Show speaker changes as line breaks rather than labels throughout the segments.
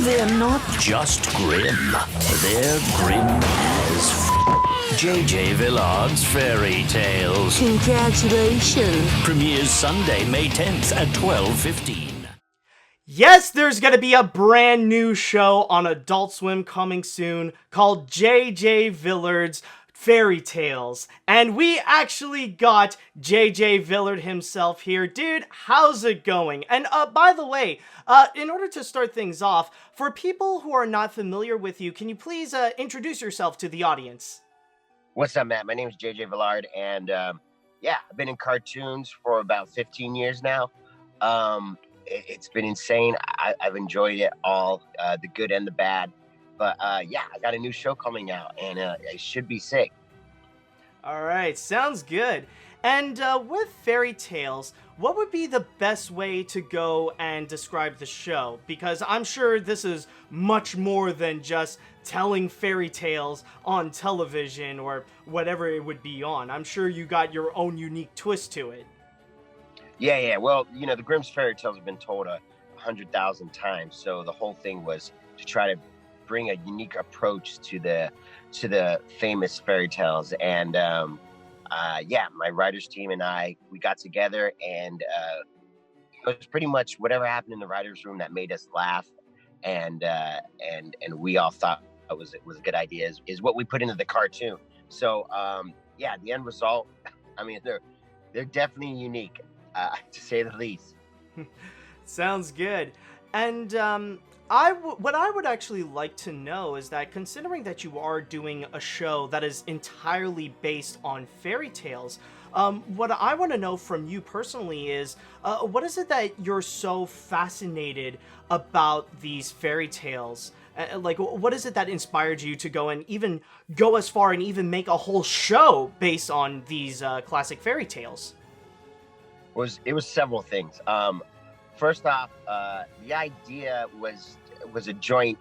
They're not just grim. They're grim as J.J. Villard's Fairy Tales.
Congratulations.
Premieres Sunday, May 10th at 12:15.
Yes, there's gonna be a brand new show on Adult Swim coming soon called J.J. Villard's Fairy Tales. And we actually got J.J. Villard himself here. Dude, how's it going? And by the way, in order to start things off, for people who are not familiar with you, can you please introduce yourself to the audience?
What's up, Matt? My name is JJ Villard, and yeah, I've been in cartoons for about 15 years now. It's been insane. I've enjoyed it all, the good and the bad. But yeah, I got a new show coming out, and it should be sick.
All right, sounds good. And with Fairy Tales, what would be the best way to go and describe the show? Because I'm sure this is much more than just telling fairy tales on television or whatever it would be on. I'm sure you got your own unique twist to it.
Yeah. Well, the Grimm's fairy tales have been told 100,000 times, so the whole thing was to try to bring a unique approach to the famous fairy tales. And yeah, my writers team and we got together, and it was pretty much whatever happened in the writers room that made us laugh, and we all thought it was a good idea is what we put into the cartoon. So yeah, the end result, I mean, they're definitely unique, to say the least.
Sounds good. And what I would actually like to know is that, considering that you are doing a show that is entirely based on fairy tales, what I want to know from you personally is, what is it that you're so fascinated about these fairy tales? Like, what is it that inspired you to go and even go as far and even make a whole show based on these classic fairy tales?
It was several things. First off, the idea was a joint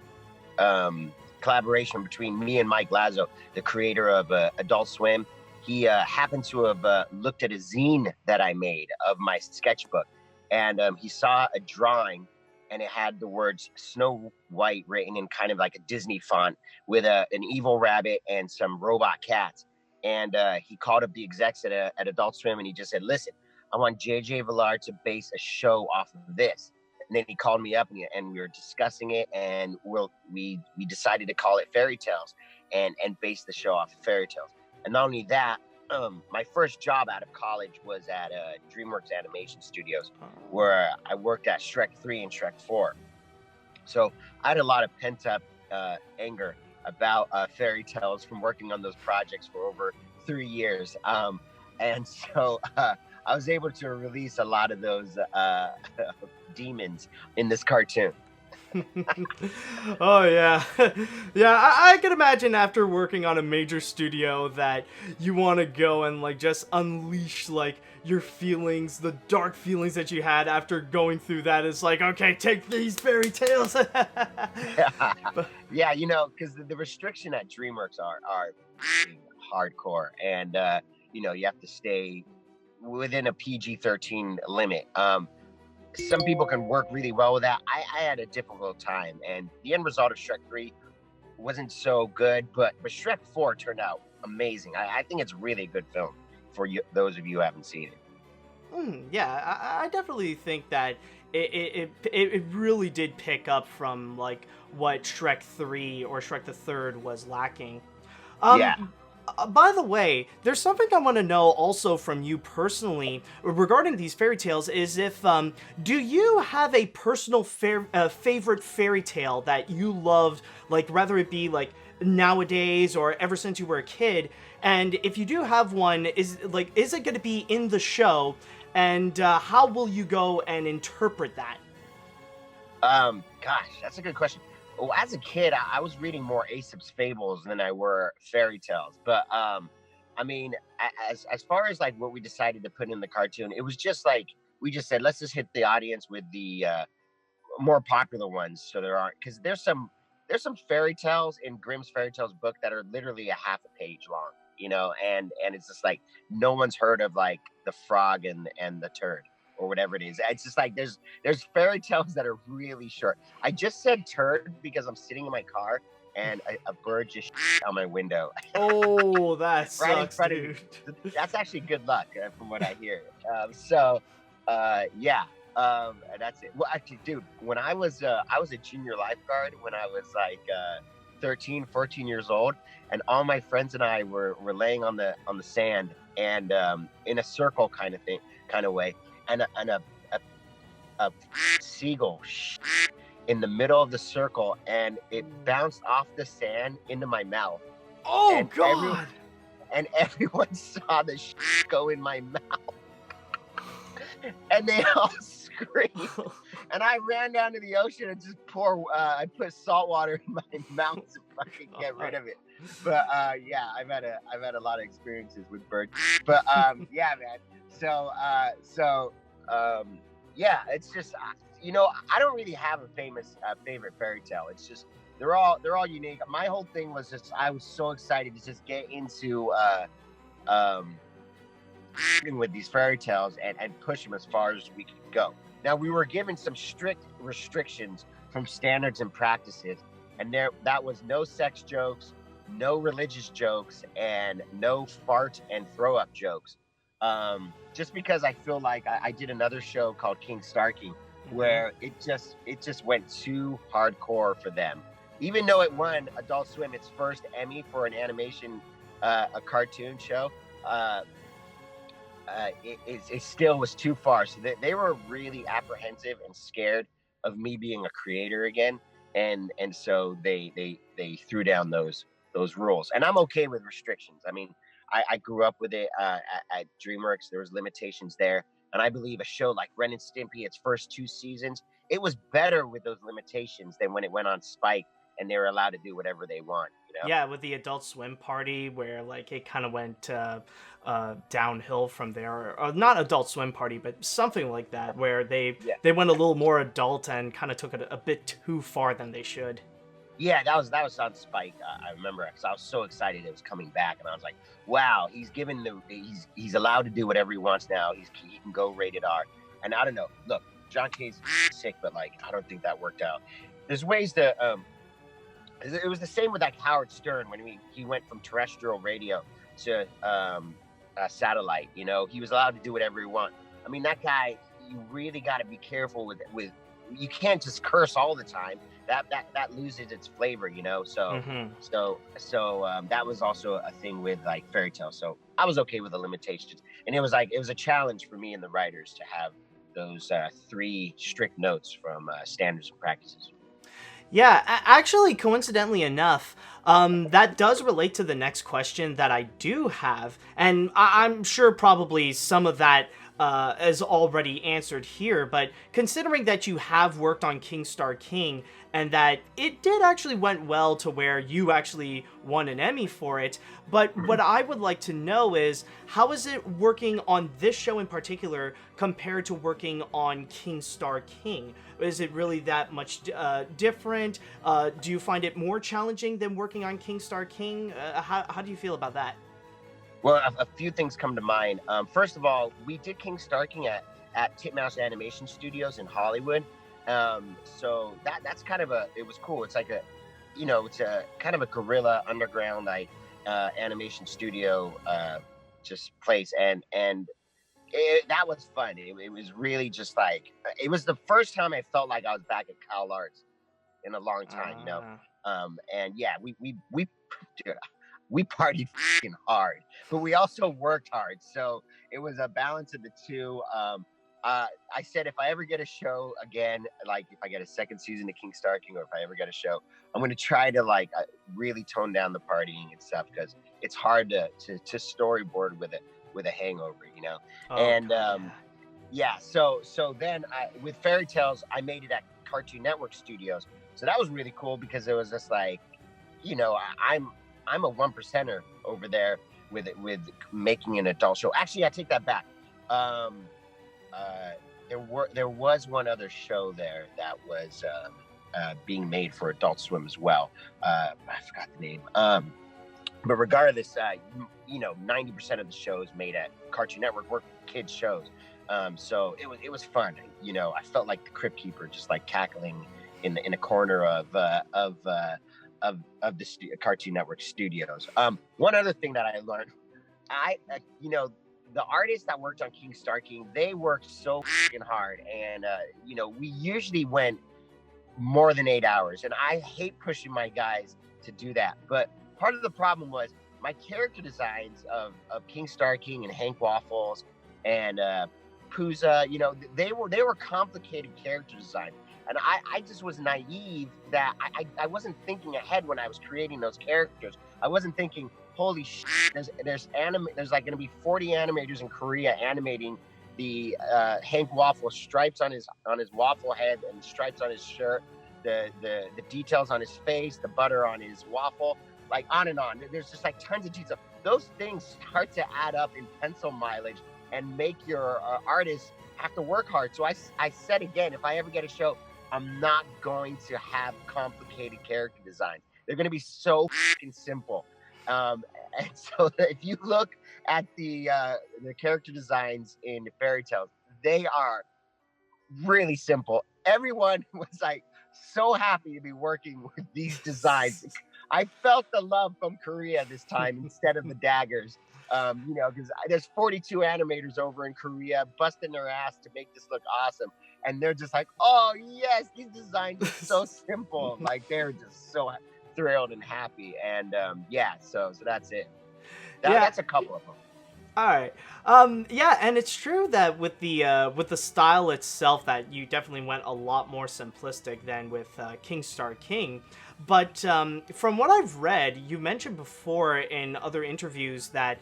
collaboration between me and Mike Lazo, the creator of Adult Swim. He happened to have looked at a zine that I made of my sketchbook, and he saw a drawing, and it had the words Snow White written in kind of like a Disney font with an evil rabbit and some robot cats. And he called up the execs at Adult Swim, and he just said, "Listen, I want JJ Villard to base a show off of this." And then he called me up, and we were discussing it, and we decided to call it Fairy Tales and base the show off of Fairy Tales. And not only that, my first job out of college was at DreamWorks Animation Studios, where I worked at Shrek 3 and Shrek 4. So I had a lot of pent-up anger about fairy tales from working on those projects for over 3 years. And so I was able to release a lot of those demons in this cartoon.
Oh yeah. Yeah, I can imagine after working on a major studio that you want to go and like just unleash like your feelings, the dark feelings that you had after going through that. Is like, okay, take these fairy tales.
Yeah, because the restriction at DreamWorks are hardcore, and you have to stay within a PG-13 limit. Some people can work really well with that. I had a difficult time, and the end result of Shrek 3 wasn't so good, but Shrek 4 turned out amazing. I think it's really a good film for you, those of you who haven't seen it.
Yeah, I definitely think that it really did pick up from like what Shrek 3 or Shrek the Third was lacking.
Yeah.
By the way, there's something I want to know also from you personally regarding these fairy tales is if, do you have a personal favorite fairy tale that you loved, like whether it be like nowadays or ever since you were a kid? And if you do have one, is it going to be in the show? And how will you go and interpret that?
Gosh, that's a good question. Well, as a kid, I was reading more Aesop's fables than I were fairy tales. But I mean, as far as like what we decided to put in the cartoon, it was just like we just said, let's just hit the audience with the more popular ones. So because there's some fairy tales in Grimm's Fairy Tales book that are literally a half a page long, and it's just like no one's heard of like the frog and the turd or whatever it is. It's just like there's fairy tales that are really short. I just said turd because I'm sitting in my car and a bird just on my window.
Oh, that
Right in
sucks,
front of
dude.
me. That's actually good luck from what I hear. Yeah, that's it. Well, actually, dude, when I was a junior lifeguard when I was like 13, 14 years old, and all my friends and I were laying on the sand and in a circle kind of way, and a seagull in the middle of the circle, and it bounced off the sand into my mouth,
Oh
and
God.
everyone saw the go in my mouth, and they all screamed. And I ran down to the ocean and just I put salt water in my mouth to fucking get rid of it. But yeah, I've had a lot of experiences with birds. But yeah, man. Yeah, it's just I don't really have a favorite fairy tale. It's just they're all unique. My whole thing was just I was so excited to just get into with these fairy tales and push them as far as we could go. Now, we were given some strict restrictions from standards and practices, and that was no sex jokes, no religious jokes, and no fart and throw up jokes. Just because I feel like I did another show called King Starking, where it just went too hardcore for them. Even though it won Adult Swim its first Emmy for an animation, a cartoon show, it still was too far. So they were really apprehensive and scared of me being a creator again, and so they threw down those rules. And I'm okay with restrictions. I mean, I grew up with it at DreamWorks. There was limitations there, and I believe a show like Ren and Stimpy, its first 2 seasons, it was better with those limitations than when it went on Spike and they were allowed to do whatever they want.
Yeah, with the Adult Swim party, where like it kind of went downhill from there. Or not Adult Swim party, but something like that, where they went a little more adult and kind of took it a bit too far than they should.
Yeah, that was on Spike. I remember because I was so excited it was coming back, and I was like, "Wow, he's allowed to do whatever he wants now. He can go rated R." And I don't know. Look, John K's sick, but like I don't think that worked out. There's ways to. It was the same with like Howard Stern when he went from terrestrial radio to satellite. He was allowed to do whatever he wants. I mean, that guy, you really got to be careful with. You can't just curse all the time. That loses its flavor. So that was also a thing with like fairy tales. So I was okay with the limitations, and it was a challenge for me and the writers to have those 3 strict notes from standards and practices.
Yeah, actually, coincidentally enough, that does relate to the next question that I do have, and I'm sure probably some of that is already answered here, but considering that you have worked on King Star King, and that it did actually went well to where you actually won an Emmy for it, but what I would like to know is, how is it working on this show in particular compared to working on King Star King? Is it really that much different? Do you find it more challenging than working on King Star King? How do you feel about that?
Well, a few things come to mind. First of all, we did King Starking at Titmouse Animation Studios in Hollywood. So that's kind of it was cool. It's like it's a kind of a guerrilla underground like animation studio just place, and that was fun. It was really just like it was the first time I felt like I was back at Cal Arts in a long time, and yeah, we partied hard, but we also worked hard. So it was a balance of the two. I said if I ever get a show again, like if I get a second season of King Starking, or if I ever get a show, I'm going to try to like really tone down the partying and stuff, because it's hard to storyboard with a hangover,
Oh,
and
God,
yeah. So then with Fairy Tales, I made it at Cartoon Network Studios. So that was really cool because it was just like, I'm a 1%er over there with making an adult show. Actually, I take that back. There was one other show there that was being made for Adult Swim as well. I forgot the name. But regardless, 90% of the shows made at Cartoon Network were kids shows. So it was fun. You know, I felt like the Crypt Keeper, just like cackling in a corner of the Cartoon Network studios. One other thing that I learned, you know, the artists that worked on King Star King, they worked so fucking hard, and you know, we usually went more than 8 hours, and I hate pushing my guys to do that. But part of the problem was my character designs of King Star King and Hank Waffles and Pooza, you know, they were complicated character designs. And I just was naive that I wasn't thinking ahead when I was creating those characters. I wasn't thinking, holy shit, there's like going to be 40 animators in Korea animating the Hank Waffle stripes on his waffle head and stripes on his shirt, the details on his face, the butter on his waffle, like on and on. There's just like tons of detail. Those things start to add up in pencil mileage and make your artists have to work hard. So I said again, if I ever get a show, I'm not going to have complicated character designs. They're going to be so fucking simple. And so if you look at the character designs in Fairy Tales, they are really simple. Everyone was like so happy to be working with these designs. I felt the love from Korea this time instead of the daggers. You know, because there's 42 animators over in Korea busting their ass to make this look awesome. And they're just like, oh, yes, these designs are so simple. Like, they're just so thrilled and happy. And yeah, so that's it. That's a couple of them.
All right. Yeah, and it's true that with the style itself, that you definitely went a lot more simplistic than with King Star King. But from what I've read, you mentioned before in other interviews that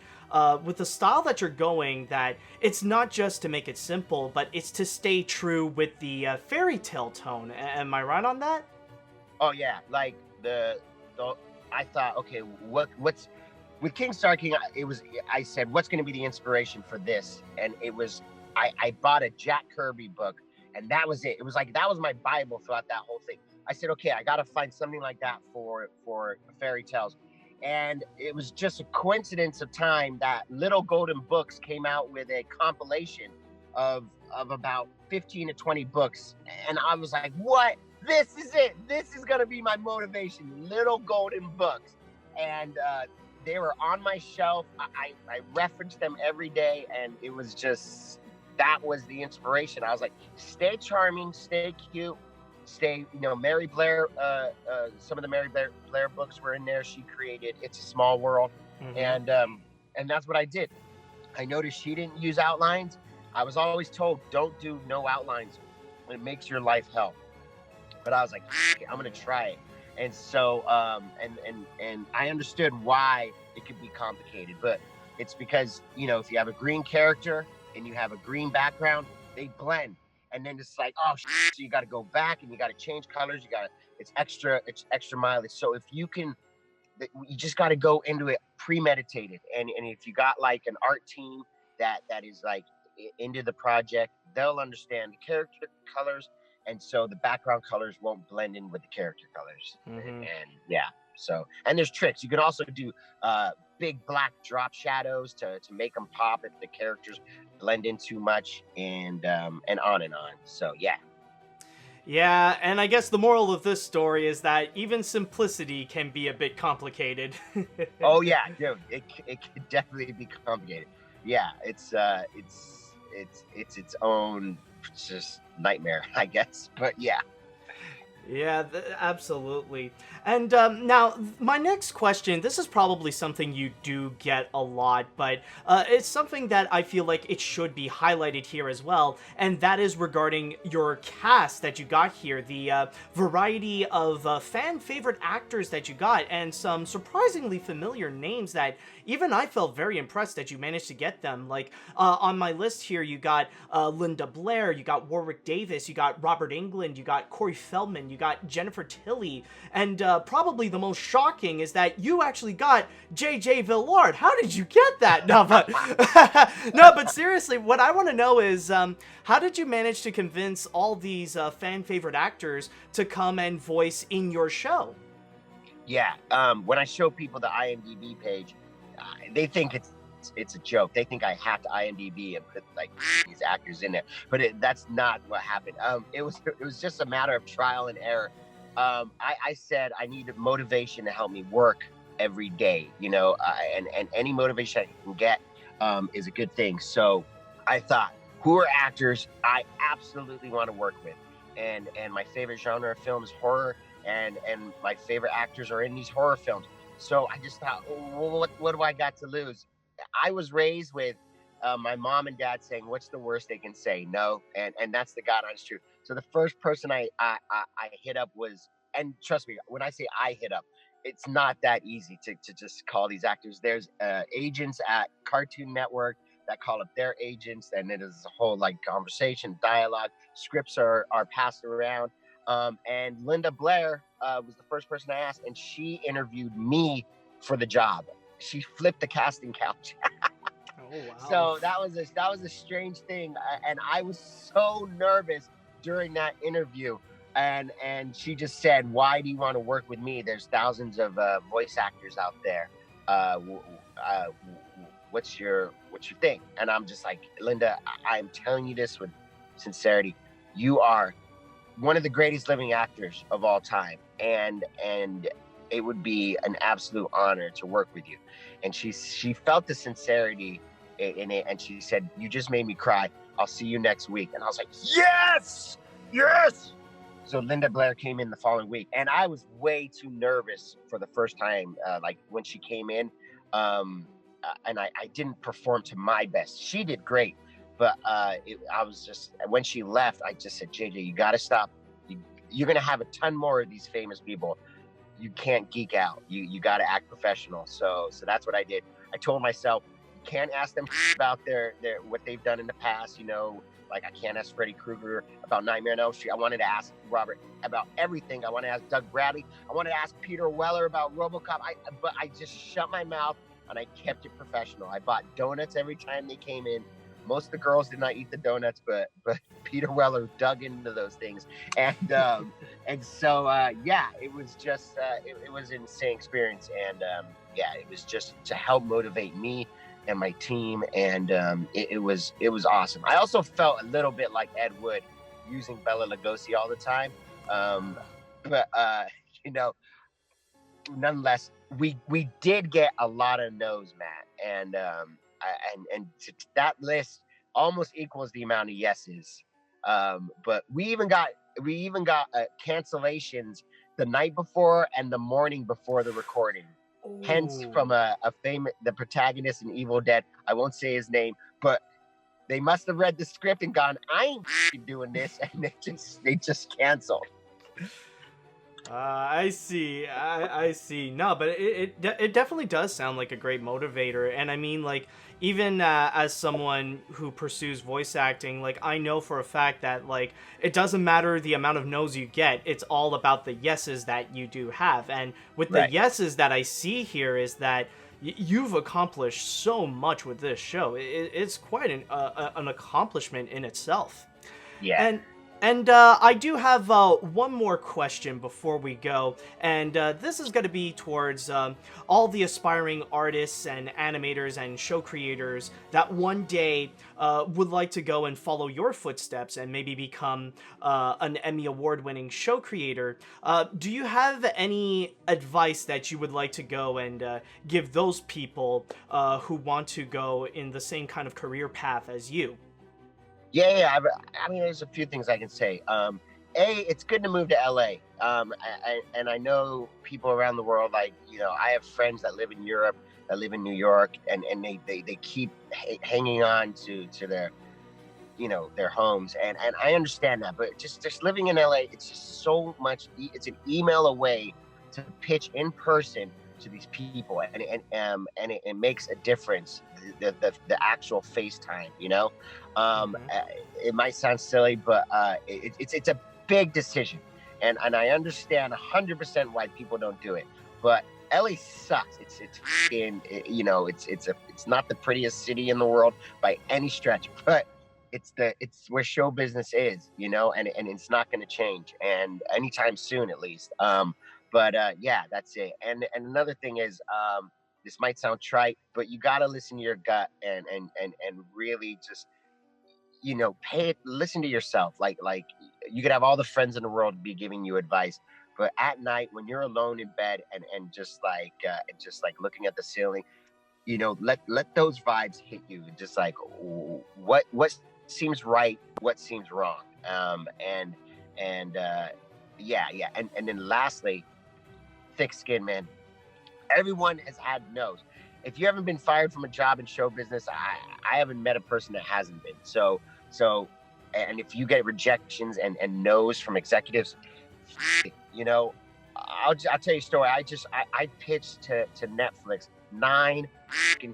with the style that you're going, that it's not just to make it simple, but it's to stay true with the fairy tale tone. Am I right on that?
Oh yeah, like I thought, okay, what's with King Star King? I said, what's going to be the inspiration for this? And it was I bought a Jack Kirby book, and that was it. It was like that was my Bible throughout that whole thing. I said, okay, I got to find something like that for fairy tales. And it was just a coincidence of time that Little Golden Books came out with a compilation of about 15 to 20 books. And I was like, what? This is it. This is going to be my motivation. Little Golden Books. And they were on my shelf. I referenced them every day. And it was just, that was the inspiration. I was like, stay charming, stay cute. Stay, you know, Mary Blair, some of the Mary Blair books were in there. She created It's a Small World. Mm-hmm. And that's what I did. I noticed she didn't use outlines. I was always told, don't do no outlines. It makes your life hell. But I was like, I'm going to try it. And so, and I understood why it could be complicated, but it's because, you know, if you have a green character and you have a green background, they blend. And then it's like, oh, so you got to go back and you got to change colors. It's extra mileage. So if you can, you just got to go into it premeditated. And if you got like an art team that is like into the project, they'll understand the character colors. And so the background colors won't blend in with the character colors. Mm-hmm. And yeah, so, and there's tricks. You can also do big black drop shadows to make them pop if the characters blend in too much, and on and on. So yeah.
Yeah, and I guess the moral of this story is that even simplicity can be a bit complicated.
Oh yeah, dude, it can definitely be complicated. Yeah, it's its own just nightmare, I guess. But yeah.
Yeah, absolutely. And now, my next question, this is probably something you do get a lot, but it's something that I feel like it should be highlighted here as well, and that is regarding your cast that you got here, the variety of fan favorite actors that you got, and some surprisingly familiar names that even I felt very impressed that you managed to get them. Like, on my list here, you got Linda Blair, you got Warwick Davis, you got Robert Englund, you got Corey Feldman, you got Jennifer Tilly, and probably the most shocking is that you actually got J.J. Villard. How did you get that? No, but no, but seriously, what I want to know is how did you manage to convince all these fan favorite actors to come and voice in your show?
Yeah, when I show people the IMDb page, they think it's a joke. They think I hacked IMDb and put like these actors in there, but that's not what happened. It was just a matter of trial and error. I said I needed motivation to help me work every day, and any motivation I can get is a good thing. So I thought, who are actors I absolutely want to work with? And my favorite genre of film is horror, and my favorite actors are in these horror films. So I just thought, well, what do I got to lose? I was raised with my mom and dad saying, "What's the worst they can say? No," and that's the God honest truth. So the first person I hit up was, and trust me, when I say I hit up, it's not that easy to just call these actors. There's agents at Cartoon Network that call up their agents, and it is a whole like conversation, dialogue, scripts are passed around. And Linda Blair was the first person I asked, and she interviewed me for the job. She flipped the casting couch.
Oh wow.
So that was a strange thing, and I was so nervous during that interview. And she just said, "Why do you want to work with me? There's thousands of voice actors out there. What's your thing?" And I'm just like, "Linda, I'm telling you this with sincerity. You are one of the greatest living actors of all time, and it would be an absolute honor to work with you." And she felt the sincerity in it, and she said, "You just made me cry. I'll see you next week." And I was like, "Yes, yes." So Linda Blair came in the following week, and I was way too nervous for the first time, like when she came in, and I didn't perform to my best. She did great, but I was just, when she left, I just said, "JJ, you got to stop. You're gonna have a ton more of these famous people. You can't geek out. You got to act professional." So that's what I did. I told myself, you can't ask them about their what they've done in the past, like I can't ask Freddy Krueger about Nightmare on Elm Street. I wanted to ask Robert about everything. I wanted to ask Doug Bradley. I wanted to ask Peter Weller about RoboCop. But I just shut my mouth and I kept it professional. I bought donuts every time they came in. Most of the girls did not eat the donuts, but Peter Weller dug into those things, and so it was just it was an insane experience, and it was just to help motivate me and my team, and it was awesome. I also felt a little bit like Ed Wood using Bela Lugosi all the time, but nonetheless, we did get a lot of no's, Matt, and that list almost equals the amount of yeses. But we even got cancellations the night before and the morning before the recording. Ooh. Hence, from the protagonist in Evil Dead. I won't say his name, but they must have read the script and gone, "I ain't doing this," and they just canceled.
I see. I see. No, but it definitely does sound like a great motivator. And I mean, like, even as someone who pursues voice acting, like, I know for a fact that, like, it doesn't matter the amount of no's you get. It's all about the yeses that you do have. And with the yeses that I see here is that you've accomplished so much with this show. It's quite an accomplishment in itself.
Yeah.
And I do have one more question before we go, and this is going to be towards all the aspiring artists and animators and show creators that one day would like to go and follow your footsteps and maybe become an Emmy Award-winning show creator. Do you have any advice that you would like to go and give those people who want to go in the same kind of career path as you?
Yeah. I mean, there's a few things I can say. It's good to move to LA. And I know people around the world, like, I have friends that live in Europe, that live in New York, and they keep hanging on to their, their homes. And I understand that, but just living in LA, it's just so much, it's an email away to pitch in person to these people, and it makes a difference, the actual FaceTime, it might sound silly, but it's a big decision, and I understand 100% why people don't do it, but LA sucks. It's not the prettiest city in the world by any stretch, but it's where show business is, and it's not going to change, and anytime soon, at least. But that's it. And another thing is, this might sound trite, but you got to listen to your gut and really just, listen to yourself. Like you could have all the friends in the world be giving you advice, but at night when you're alone in bed and just like looking at the ceiling, let those vibes hit you. Just like what seems right, what seems wrong. Yeah. And then lastly, thick skin, man. Everyone has had no's. If you haven't been fired from a job in show business, I haven't met a person that hasn't been. So, and if you get rejections and no's from executives, I'll tell you a story. I pitched to Netflix 9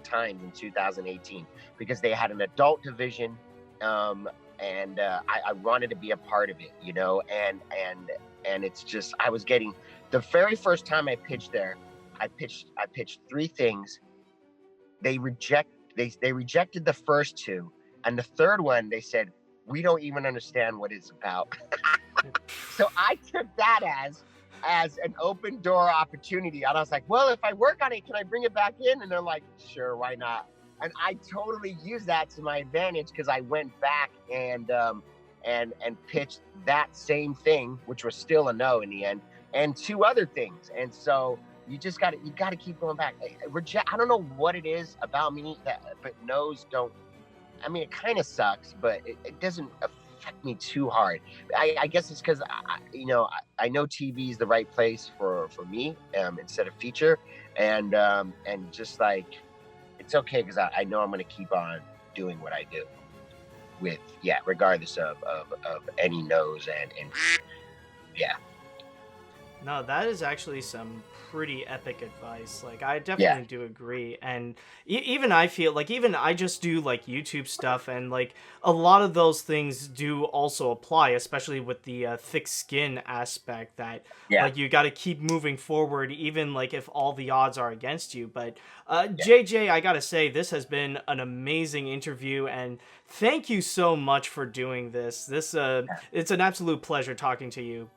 times in 2018 because they had an adult division, and I wanted to be a part of it, and it's just I was getting the very first time I pitched there. I pitched 3 things. They rejected the first 2, and the third one they said, we don't even understand what it's about. So I took that as an open door opportunity, and I was like, well, if I work on it, can I bring it back in? And they're like, sure, why not? And I totally used that to my advantage because I went back and pitched that same thing, which was still a no in the end, and 2 other things. And so you got to keep going back. I don't know what it is about me but no's don't. I mean, it kind of sucks, but it doesn't affect me too hard. I guess it's because I know TV is the right place for me instead of feature, and just like it's okay because I know I'm going to keep on doing what I do regardless of any no's and yeah.
No, that is actually some pretty epic advice. Like, I definitely do agree. And even I feel like, even I just do like YouTube stuff, and like a lot of those things do also apply, especially with the thick skin aspect that like you got to keep moving forward, even like if all the odds are against you. But JJ, I got to say, this has been an amazing interview, and thank you so much for doing this. It's an absolute pleasure talking to you.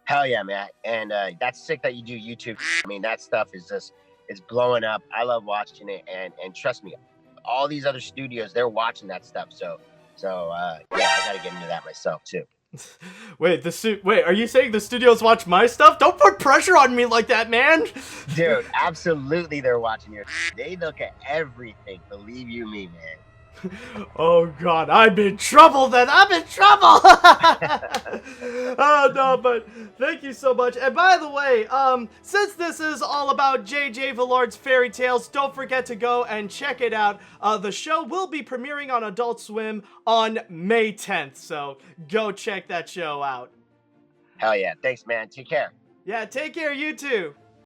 Hell yeah, man. And that's sick that you do YouTube. I mean, that stuff is it's blowing up. I love watching it. And trust me, all these other studios, they're watching that stuff. So I got to get into that myself too.
Wait, are you saying the studios watch my stuff? Don't put pressure on me like that, man.
Dude, absolutely they're watching your. They look at everything. Believe you me, man.
Oh God, I'm in trouble then. I'm in trouble. Oh no, but thank you so much. And by the way, since this is all about JJ Villard's Fairy Tales, don't forget to go and check it out. The show will be premiering on Adult Swim on May 10th, so go check that show out.
Hell yeah. Thanks, man. Take care.
Yeah, take care, you too.